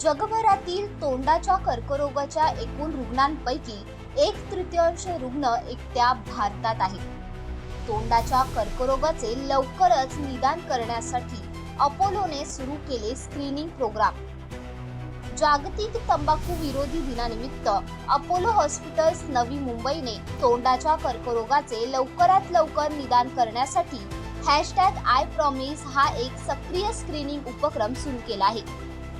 जगभरातील तोंडाच्या कर्करोगाच्या एकूण रुग्णांपैकी 1/3 रुग्ण एकट्या भारतात आहेत। तोंडाच्या कर्करोगाचे लवकरच निदान करण्यासाठी अपोलोने सुरू केले स्क्रीनिंग प्रोग्राम। जागतिक तंबाखू विरोधी दिनानिमित्त अपोलो हॉस्पिटल्स नवी मुंबईने तोंडाच्या कर्करोगाचे लवकरात लवकर निदान करण्यासाठी #आय प्रॉमिस हा एक सक्रिय स्क्रीनिंग उपक्रम सुरू केला आहे।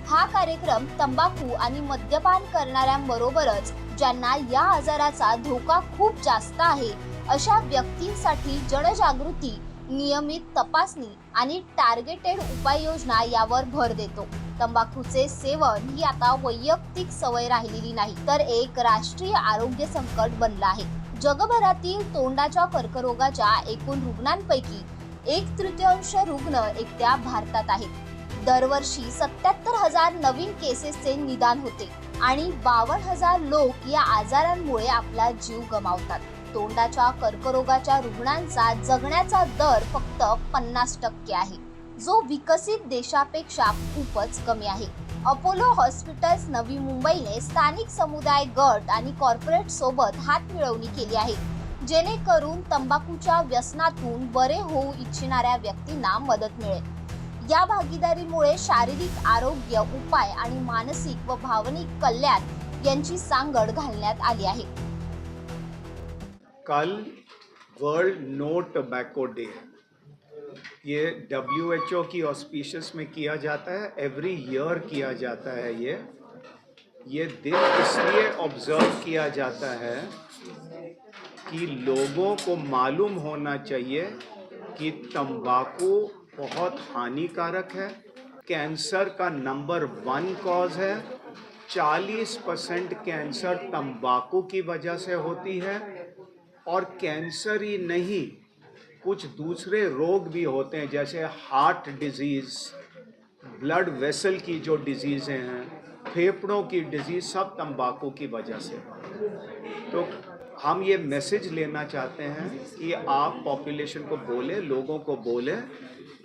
हा कार्यक्रम तंबाखू आणि मद्यपान करणाऱ्यांबरोबरच ज्यांना या आजाराचा धोका खूप जास्त आहे अशा व्यक्तींसाठी जनजागृती, नियमित तपासणी आणि टार्गेटेड उपाययोजना यावर भर देतो। तंबाखूचे सेवन ही आता वैयक्तिक सवय राहिलेली नाही, तर एक राष्ट्रीय आरोग्य संकट बनलं आहे। जगभरातील तोंडाच्या कर्करोगाच्या एकूण रुग्णांपैकी 1/3 रुग्ण एकट्या भारतात आहेत। दरवर्षी 77,000 नवीन केसेसचे निदान होते आणि 52,000 लोक या आजारांमुळे आपला जीव गमावतात। तोंडाच्या कर्करोगाच्या रुग्णांचा जगण्याचा दर फक्त 50% आहे, जो विकसित देशापेक्षा खूपच कमी आहे। अपोलो हॉस्पिटल्स नवी मुंबईने स्थानिक समुदाय गट आणि कॉर्पोरेट सोबत हातमिळवणी केली आहे, जेणेकरून तंबाखूच्या व्यसनातून बरे होऊ इच्छिणाऱ्या व्यक्तींना मदत मिळेल। या भागीदारीमुळे शारीरिक आरोग्य उपाय आणि मानसिक व भावनिक कल्याण यांची सांगड घालण्यात आली आहे। कल वर्ल्ड नो टोबैको डे, ये WHO की ऑस्पिशियस में किया जाता है, एवरी ईयर किया जाता है। ये दिन इसलिए ऑब्जर्व किया जाता है कि लोगों को मालूम होना चाहिए कि तंबाकू बहुत हानिकारक है, कैंसर का नंबर 1 कॉज है। 40% कैंसर तंबाकू की वजह से होती है, और कैंसर ही नहीं, कुछ दूसरे रोग भी होते हैं जैसे हार्ट डिजीज़, ब्लड वेसल की जो डिजीज़ें हैं, फेफड़ों की डिजीज़, सब तंबाकू की वजह से। तो हम ये मैसेज लेना चाहते हैं कि आप पॉपुलेशन को बोले, लोगों को बोले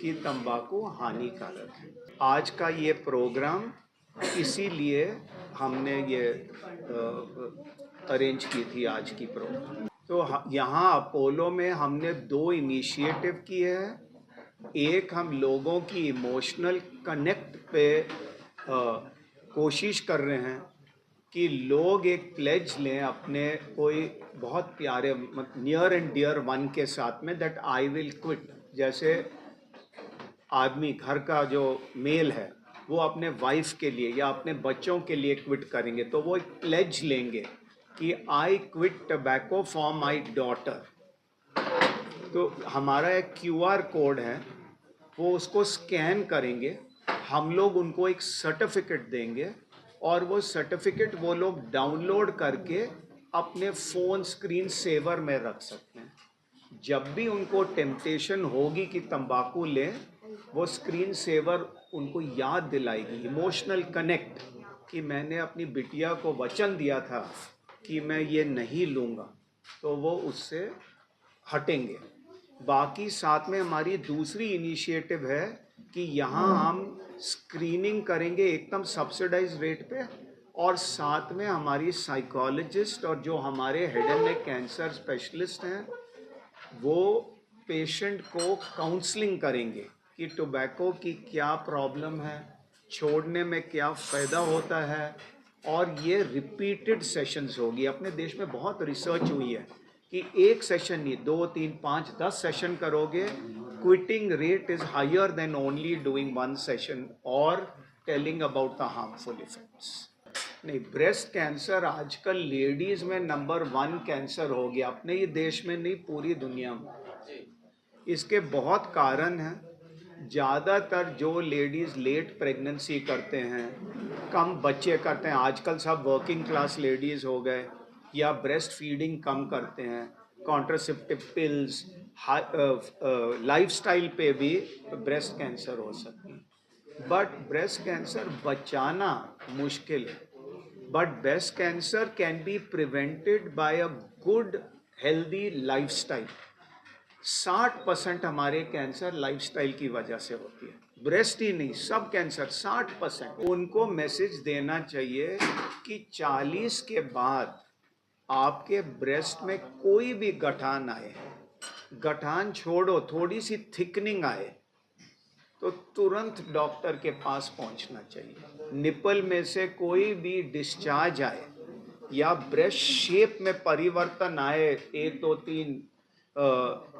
कि तंबाकू हानिकारक है। आज का ये प्रोग्राम इसीलिए हमने ये अरेंज की थी आज की प्रोग्राम। तो यहाँ अपोलो में हमने 2 इनिशिएटिव किए हैं। एक, हम लोगों की इमोशनल कनेक्ट पे कोशिश कर रहे हैं कि लोग एक प्लेज लें अपने कोई बहुत प्यारे नियर एंड डियर वन के साथ में, दैट आई विल क्विट। जैसे आदमी घर का जो मेल है वो अपने वाइफ के लिए या अपने बच्चों के लिए क्विट करेंगे, तो वो एक प्लेज लेंगे कि I quit tobacco for my daughter. तो हमारा एक QR कोड है, वो उसको स्कैन करेंगे, हम लोग उनको एक सर्टिफिकेट देंगे, और वो सर्टिफिकेट वो लोग डाउनलोड करके अपने फ़ोन स्क्रीन सेवर में रख सकते हैं। जब भी उनको टेम्पटेशन होगी कि तंबाकू लें, वो स्क्रीन सेवर उनको याद दिलाएगी, इमोशनल कनेक्ट, कि मैंने अपनी बिटिया को वचन दिया था कि मैं ये नहीं लूँगा, तो वो उससे हटेंगे। बाकी साथ में हमारी दूसरी इनिशिएटिव है कि यहाँ हम स्क्रीनिंग करेंगे एकदम सब्सिडाइज रेट पे, और साथ में हमारी साइकोलॉजिस्ट और जो हमारे head and neck cancer specialist हैं वो पेशेंट को काउंसलिंग करेंगे कि टोबैको की क्या प्रॉब्लम है, छोड़ने में क्या फ़ायदा होता है। और ये रिपीटेड सेशंस होगी। अपने देश में बहुत रिसर्च हुई है कि एक सेशन नहीं, 2, 3, 5, 10 सेशन करोगे, quitting rate is higher than only doing 1 session और telling about the harmful effects. नहीं, ब्रेस्ट कैंसर आजकल लेडीज़ में नंबर 1 कैंसर हो गया, अपने ही देश में नहीं, पूरी दुनिया में। इसके बहुत कारण हैं। ज़्यादातर जो लेडीज़ लेट प्रेगनेंसी करते हैं, कम बच्चे करते हैं, आजकल सब वर्किंग क्लास लेडीज़ हो गए, या ब्रेस्ट फीडिंग कम करते हैं, कॉन्ट्रासेप्टिव पिल्स, लाइफस्टाइल पे भी ब्रेस्ट कैंसर हो सकती है। बट ब्रेस्ट कैंसर बचाना मुश्किल है, but breast cancer can be prevented by a good healthy lifestyle. 60% हमारे कैंसर लाइफस्टाइल की वजह से होती है। ब्रेस्ट ही नहीं, सब कैंसर 60%। उनको मैसेज देना चाहिए कि 40 के बाद आपके ब्रेस्ट में कोई भी गठान आए, गठान छोड़ो, थोड़ी सी थिकनिंग आए तो तुरंत डॉक्टर के पास पहुंचना चाहिए। निपल में से कोई भी डिस्चार्ज आए या ब्रेस्ट शेप में परिवर्तन आए 1 2 3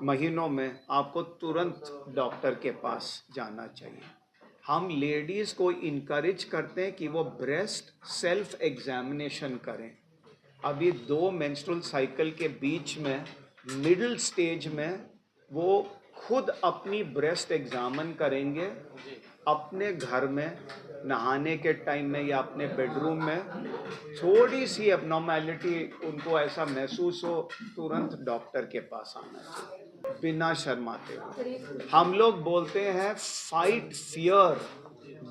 महीनों में, आपको तुरंत डॉक्टर के पास जाना चाहिए। हम लेडीज़ को इनकरेज करते हैं कि वो ब्रेस्ट सेल्फ एग्जामिनेशन करें। अभी 2 मेंस्ट्रुअल साइकिल के बीच में मिडिल स्टेज में वो खुद अपनी ब्रेस्ट एग्जामिन करेंगे अपने घर में, नहाने के टाइम में या अपने बेडरूम में। थोड़ी सी एबनॉर्मैलिटी उनको ऐसा महसूस हो, तुरंत डॉक्टर के पास आना चाहिए बिना शर्माते हुए। हम लोग बोलते हैं fight fear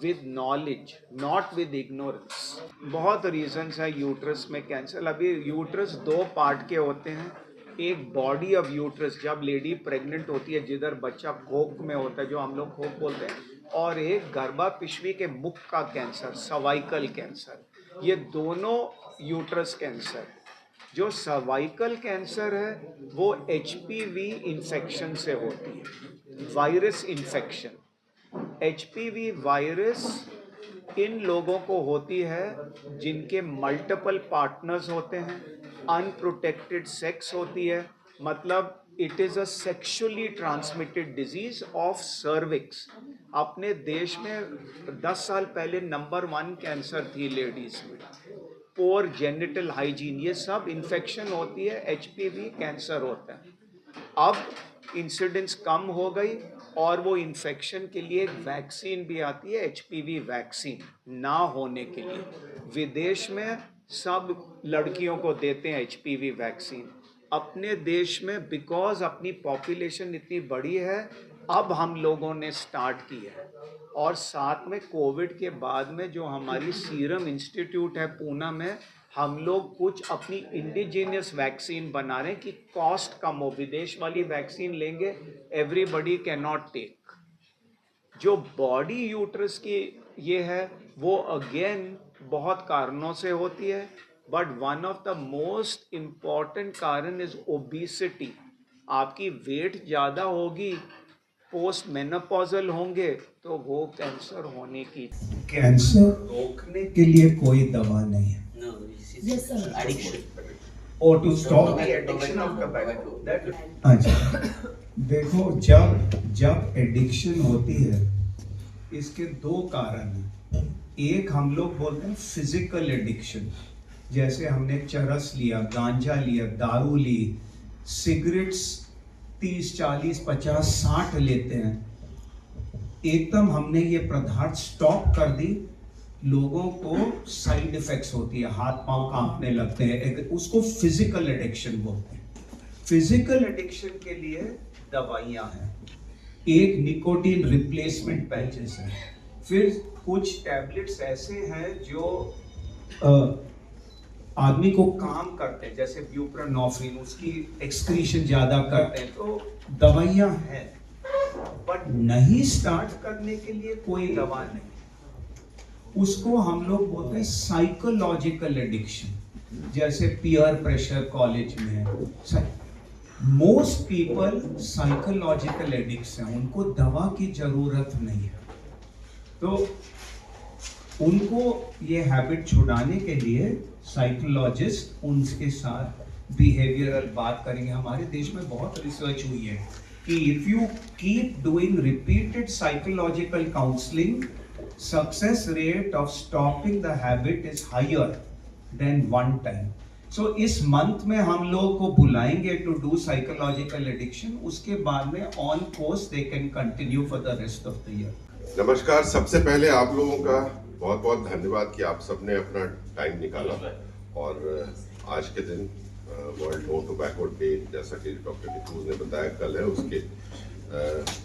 with knowledge, not with ignorance. बहुत रीजंस है यूट्रस में कैंसर। अभी यूट्रस 2 पार्ट के होते हैं। एक बॉडी ऑफ यूट्रस, जब लेडी प्रेग्नेंट होती है, जिधर बच्चा कोख में होता है, जो हम लोग कोख बोलते हैं, और एक गर्भापिशवी के मुख का कैंसर, सर्वाइकल कैंसर। ये दोनों यूट्रस कैंसर। जो सर्वाइकल कैंसर है वो HPV इन्फेक्शन से होती है, virus infection. HPV virus in लोगों को होती है जिनके मल्टीपल पार्टनर्स होते हैं, अनप्रोटेक्टेड सेक्स होती है, मतलब it is a sexually transmitted disease of cervix. अपने देश में 10 साल पहले नंबर 1 कैंसर थी लेडीज में। पोर जेनिटल हाइजीन, ये सब इन्फेक्शन होती है, HPV कैंसर होता है। अब इंसिडेंस कम हो गई और वो इन्फेक्शन के लिए एक वैक्सीन भी आती है, HPV वैक्सीन, ना होने के लिए। विदेश में सब लड़कियों को देते हैं HPV वैक्सीन। अपने देश में बिकॉज अपनी पॉपुलेशन इतनी बड़ी है, अब हम लोगों ने स्टार्ट की है। और साथ में कोविड के बाद में जो हमारी सीरम इंस्टीट्यूट है पूना में, हम लोग कुछ अपनी इंडिजीनियस वैक्सीन बना रहे हैं कि कॉस्ट कम हो। विदेश वाली वैक्सीन लेंगे, एवरीबडी कैन नॉट टेक। जो बॉडी यूट्रस की ये है वो अगेन बहुत कारणों से होती है, but one of the most important कारण इज ओबेसिटी। आपकी वेट ज़्यादा होगी, पोस्ट मेनोपॉजल होंगे, तो वो कैंसर होने की। कैंसर रोकने के लिए कोई दवा नहीं है। No, this is addiction. Or to stop the addiction of tobacco. अच्छा, देखो जब एडिक्शन होती है, इसके 2 कारण हैं। एक हम लोग बोलते हैं फिजिकल एडिक्शन, जैसे हमने चरस लिया, गांजा लिया, दारू ली, सिगरेट्स 30 40 50 60 लेते हैं। एकदम हमने ये पदार्थ स्टॉप कर दी, लोगों को साइड इफेक्ट्स होती है, हाथ पांव कांपने लगते हैं, उसको फिजिकल एडिक्शन बोलते हैं। फिजिकल एडिक्शन के लिए दवाइयां हैं, एक निकोटीन रिप्लेसमेंट पैचेस है, फिर कुछ टैबलेट्स ऐसे हैं जो आदमी को काम करते हैं, जैसे ब्यूप्रेनोफ्रिन, उसकी एक्सक्रीशन ज्यादा करते हैं, तो दवाइयां हैं। बट नहीं स्टार्ट करने के लिए कोई दवा नहीं। उसको हम लोग बोलते हैं साइकोलॉजिकल एडिक्शन, जैसे पीयर प्रेशर कॉलेज में। मोस्ट पीपल साइकोलॉजिकल एडिक्ट्स हैं, उनको दवा की जरूरत नहीं है। तो उनको ये हैबिट छुड़ाने के लिए साइकोलॉजिस्ट उनके साथ बिहेवियरल बात करेंगे। हमारे देश में बहुत रिसर्च हुई है कि if you keep doing repeated psychological counselling, success rate of stopping the habit is higher than one time. So इस मंथ में हम लोग को बुलाएंगे to do psychological addiction, उसके बाद में on course they can continue for the rest of the year. नमस्कार, सबसे पहले आप लोगों का बहुत बहुत धन्यवाद कि आप सबने अपना टाइम निकाला और आज के दिन वर्ल्ड नो टोबैको डे, जैसा कि डॉक्टर डिक्रूज ने बताया, कल है, उसके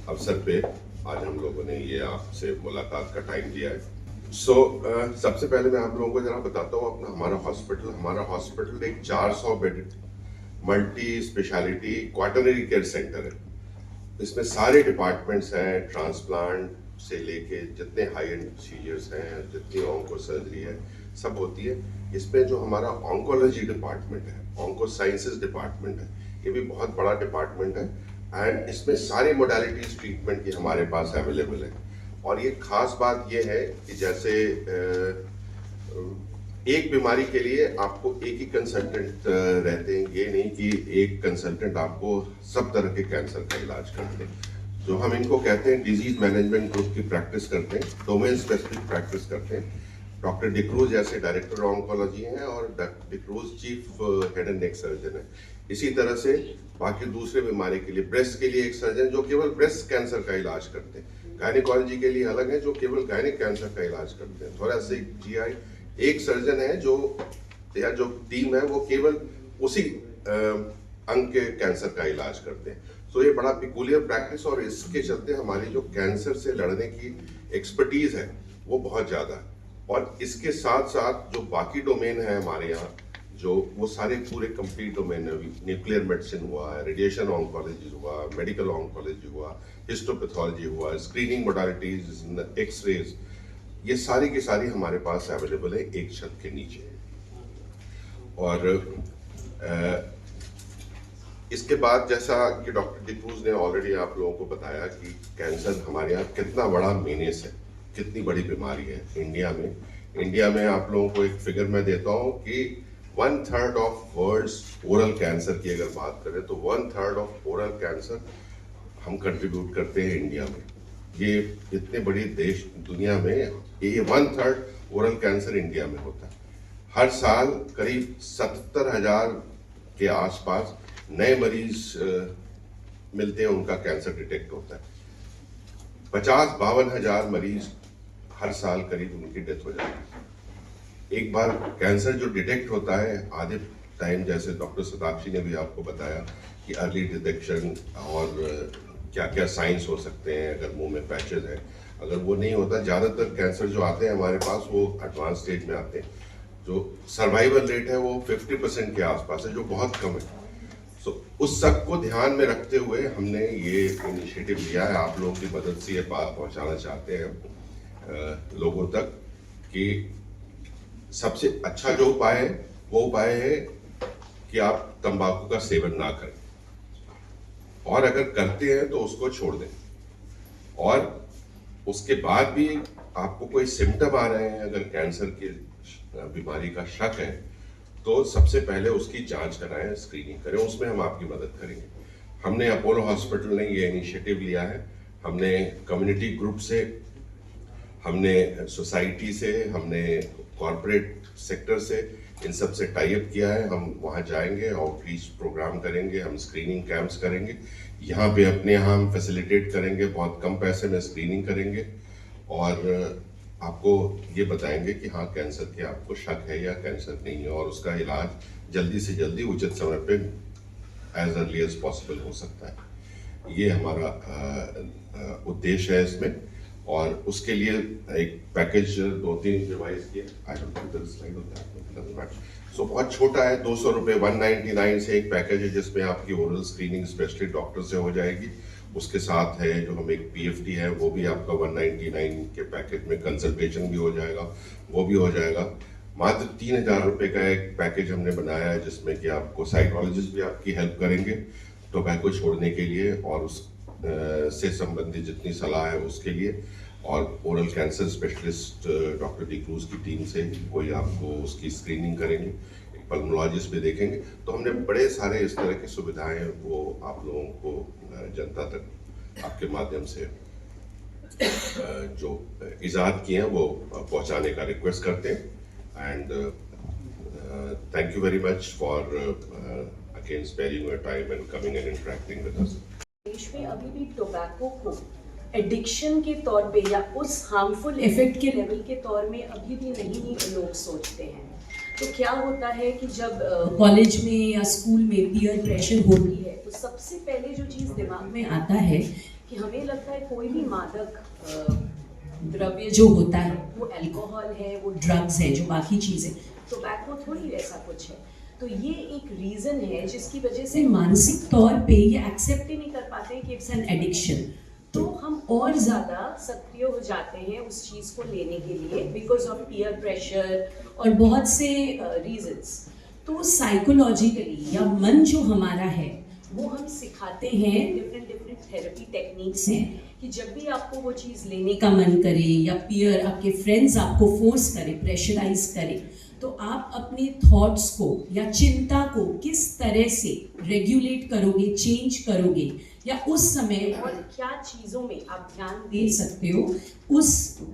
अवसर पे आज हम लोगों ने ये आपसे मुलाकात का टाइम लिया है। सबसे पहले मैं आप लोगों को जरा बताता हूँ अपना हमारा हॉस्पिटल एक 400 bed multi speciality quaternary care centre है। इसमें सारे डिपार्टमेंट्स हैं, ट्रांसप्लांट, से लेके जितने हाई एंड प्रोसीजर्स हैं, जितनी ऑन्को सर्जरी है, सब होती है। इसमें जो हमारा ऑन्कोलॉजी डिपार्टमेंट है, ऑन्को साइंसेज डिपार्टमेंट है, ये भी बहुत बड़ा डिपार्टमेंट है एंड इसमें सारी मोडालिटीज ट्रीटमेंट की हमारे पास अवेलेबल है। और ये खास बात ये है कि जैसे एक बीमारी के लिए आपको एक ही कंसल्टेंट रहते हैं, ये नहीं कि एक कंसल्टेंट आपको सब तरह के कैंसर का इलाज करते हैं। जो हम इनको कहते हैं डिजीज मैनेजमेंट ग्रुप की प्रैक्टिस करते हैं, डोमेन स्पेसिफिक प्रैक्टिस करते हैं। डॉक्टर डिक्रूज जैसे डायरेक्टर ऑन्कोलॉजी हैं और doctor D'Cruz chief head and neck surgeon है। इसी तरह से बाकी दूसरे बीमारी के लिए, ब्रेस्ट के लिए एक सर्जन जो केवल ब्रेस्ट कैंसर का इलाज करते हैं, गायनिकोलॉजी के लिए अलग है जो केवल गायनिक कैंसर का इलाज करते हैं, थोरेसिक, जीआई एक सर्जन है जो या जो टीम है वो केवल उसी अंग के कैंसर का इलाज करते हैं। सो ये बड़ा पिकुलियर प्रैक्टिस और इसके चलते हमारी जो कैंसर से लड़ने की एक्सपर्टीज है वो बहुत ज्यादा है। और इसके साथ साथ जो बाकी डोमेन है हमारे यहाँ, जो वो सारे पूरे कंप्लीट डोमेन है, न्यूक्लियर मेडिसिन हुआ, रेडिएशन ऑन्कोलॉजी हुआ, मेडिकल ऑन्कोलॉजी हुआ, हिस्टोपैथोलॉजी हुआ, स्क्रीनिंग मोडालिटीज, एक्सरेज, ये सारी की सारी हमारे पास अवेलेबल है एक छत के नीचे। और इसके बाद जैसा कि डॉक्टर डिक्रूज ने ऑलरेडी आप लोगों को बताया कि कैंसर हमारे यहाँ कितना बड़ा मेनेस है, कितनी बड़ी बीमारी है इंडिया में आप लोगों को एक फिगर मैं देता हूँ कि 1/3 ऑफ वर्ल्ड्स ओरल कैंसर की अगर बात करें तो 1/3 ऑफ ओरल कैंसर हम कंट्रीब्यूट करते हैं इंडिया में। ये इतने बड़ी देश दुनिया में ये 1/3 ओरल कैंसर इंडिया में होता है। हर साल करीब 70,000 के आसपास नए मरीज मिलते हैं, उनका कैंसर डिटेक्ट होता है। 50-52 हजार मरीज हर साल करीब उनकी डेथ हो जाती है। एक बार कैंसर जो डिटेक्ट होता है आधे टाइम, जैसे डॉक्टर शताब्दी ने भी आपको बताया कि अर्ली डिटेक्शन और क्या क्या साइंस हो सकते हैं अगर मुंह में पैचेज है, अगर वो नहीं होता, ज़्यादातर कैंसर जो आते हैं हमारे पास वो एडवांस स्टेज में आते हैं। जो सर्वाइवल रेट है वो 50% के आसपास है, जो बहुत कम है। सो उस सब को ध्यान में रखते हुए हमने ये इनिशिएटिव लिया है। आप लोगों की मदद से ये बात पहुंचाना चाहते हैं लोगों तक कि सबसे अच्छा जो उपाय है वो उपाय है कि आप तंबाकू का सेवन ना करें, और अगर करते हैं तो उसको छोड़ दें। और उसके बाद भी आपको कोई सिम्टम आ रहे हैं, अगर कैंसर की बीमारी का शक है, तो सबसे पहले उसकी जांच कराएं, स्क्रीनिंग करें, उसमें हम आपकी मदद करेंगे। हमने अपोलो हॉस्पिटल ने ये इनिशिएटिव लिया है। हमने कम्युनिटी ग्रुप से, हमने सोसाइटी से, हमने कॉरपोरेट सेक्टर से, इन सब से टाई अप किया है। हम वहाँ जाएंगे, आउटरीच प्रोग्राम करेंगे, हम स्क्रीनिंग कैंप्स करेंगे, यहाँ पे अपने यहाँ हम फैसिलिटेट करेंगे, बहुत कम पैसे में स्क्रीनिंग करेंगे और आपको ये बताएंगे कि हाँ कैंसर के आपको शक है या कैंसर नहीं है, और उसका इलाज जल्दी से जल्दी उचित समय पे एज अर्ली एज पॉसिबल हो सकता है। ये हमारा उद्देश्य है इसमें। और उसके लिए एक पैकेज 2-3 डिवाइस किए, I don't know the slide होता है, सो बहुत छोटा है, 200 रुपये 199 से एक पैकेज है जिसमें आपकी ओरल स्क्रीनिंग स्पेशलिस्ट डॉक्टर से हो जाएगी। उसके साथ है जो हम एक PFT है वो भी आपका 199 के पैकेज में, कंसल्टेशन भी हो जाएगा, वो भी हो जाएगा। मात्र 3,000 रुपये का एक पैकेज हमने बनाया है जिसमें कि आपको साइकोलॉजिस्ट भी आपकी हेल्प करेंगे टोबैको छोड़ने के लिए और उस से संबंधित जितनी सलाह है उसके लिए, और oral cancer specialist doctor D'Cruz की टीम से कोई आपको उसकी स्क्रीनिंग करेंगे, एक पल्मोलॉजिस्ट भी देखेंगे। तो हमने बड़े सारे इस तरह की सुविधाएं वो आप लोगों को जनता तक आपके माध्यम से जो इजाद किए हैं वो पहुंचाने का रिक्वेस्ट करते हैं। And thank you very much for again sparing your time and coming and interacting with us. देश में अभी भी टोबैको को एडिक्शन के तौर पे या उस हार्मफुल इफेक्ट के लेवल के तौर में अभी भी नहीं लोग सोचते हैं। तो क्या होता है कि जब कॉलेज में या स्कूल में पीयर प्रेशर होती है तो सबसे पहले जो चीज़ दिमाग में आता है कि हमें लगता है कोई भी मादक द्रव्य जो होता है वो अल्कोहल है, वो ड्रग्स है, जो बाकी चीज़ें, टोबैको थोड़ी वैसा कुछ है। तो ये एक रीज़न है जिसकी वजह से मानसिक तौर पे ये एक्सेप्ट ही नहीं कर पाते कि इट्स एन एडिक्शन। तो हम और ज़्यादा सक्रिय हो जाते हैं उस चीज़ को लेने के लिए बिकॉज ऑफ पीयर प्रेशर और बहुत से रीजंस। तो साइकोलॉजिकली या मन जो हमारा है वो हम सिखाते हैं, डिफरेंट थेरेपी टेक्निक्स हैं कि जब भी आपको वो चीज़ लेने का मन करे या पीयर आपके फ्रेंड्स आपको फोर्स करें, प्रेशराइज करें, तो आप अपने थॉट्स को या चिंता को किस तरह से रेगुलेट करोगे, चेंज करोगे, या उस समय और क्या चीज़ों में आप ध्यान दे सकते हो उस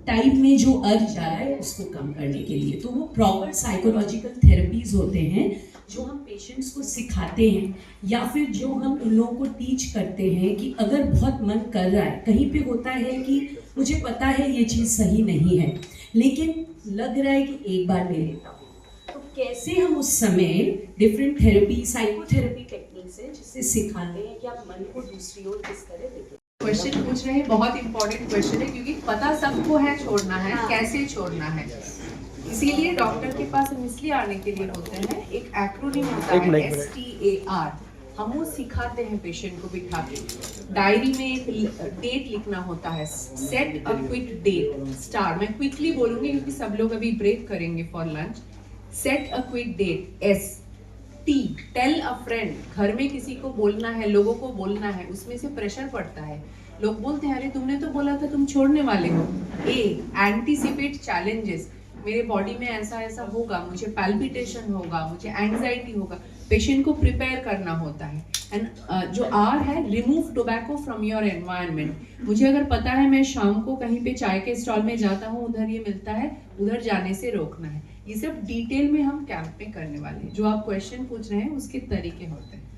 टाइम में जो अर्ज आ रहा है उसको कम करने के लिए। तो वो प्रॉपर साइकोलॉजिकल थेरेपीज होते हैं जो हम पेशेंट्स को सिखाते हैं, या फिर जो हम उन लोगों को टीच करते हैं कि अगर बहुत मन कर रहा है, कहीं पे होता है कि मुझे पता है ये चीज़ सही नहीं है लेकिन लग रहा है कि एक बार ले लेता हूँ, तो कैसे हम उस समय डिफरेंट थेरेपी, साइकोथेरेपी टेक्निक्स है जिससे सिखाते हैं कि आप मन को दूसरी ओर किस तरह लेके। क्वेश्चन पूछ रहे हैं, बहुत इंपॉर्टेंट क्वेश्चन है क्योंकि पता सबको है छोड़ना है, कैसे छोड़ना है। इसीलिए डॉक्टर के पास हम इसलिए आने के लिए होते हैं, एक एक्रोनिम होता है STAR, हम वो सिखाते हैं पेशेंट को बिठा के। डायरी में एक डेट लिखना होता है, set a quick date, star. मैं क्विकली बोलूंगी क्योंकि सब लोग अभी ब्रेक करेंगे for lunch. Set a quick date, ST, tell a friend, घर में किसी को बोलना है, लोगों को बोलना है, उसमें से प्रेशर पड़ता है, लोग बोलते हैं अरे तुमने तो बोला था तुम छोड़ने वाले हो। A, एंटीसिपेट चैलेंजेस, मेरे बॉडी में ऐसा ऐसा होगा, मुझे पैल्पिटेशन होगा, मुझे एंजाइटी होगा, पेशेंट को प्रिपेयर करना होता है। एंड जो R है, remove tobacco from your environment, मुझे अगर पता है मैं शाम को कहीं पे चाय के स्टॉल में जाता हूँ, उधर ये मिलता है, उधर जाने से रोकना है। ये सब डिटेल में हम कैंप में करने वाले हैं। जो आप क्वेश्चन पूछ रहे हैं उसके तरीके होते हैं।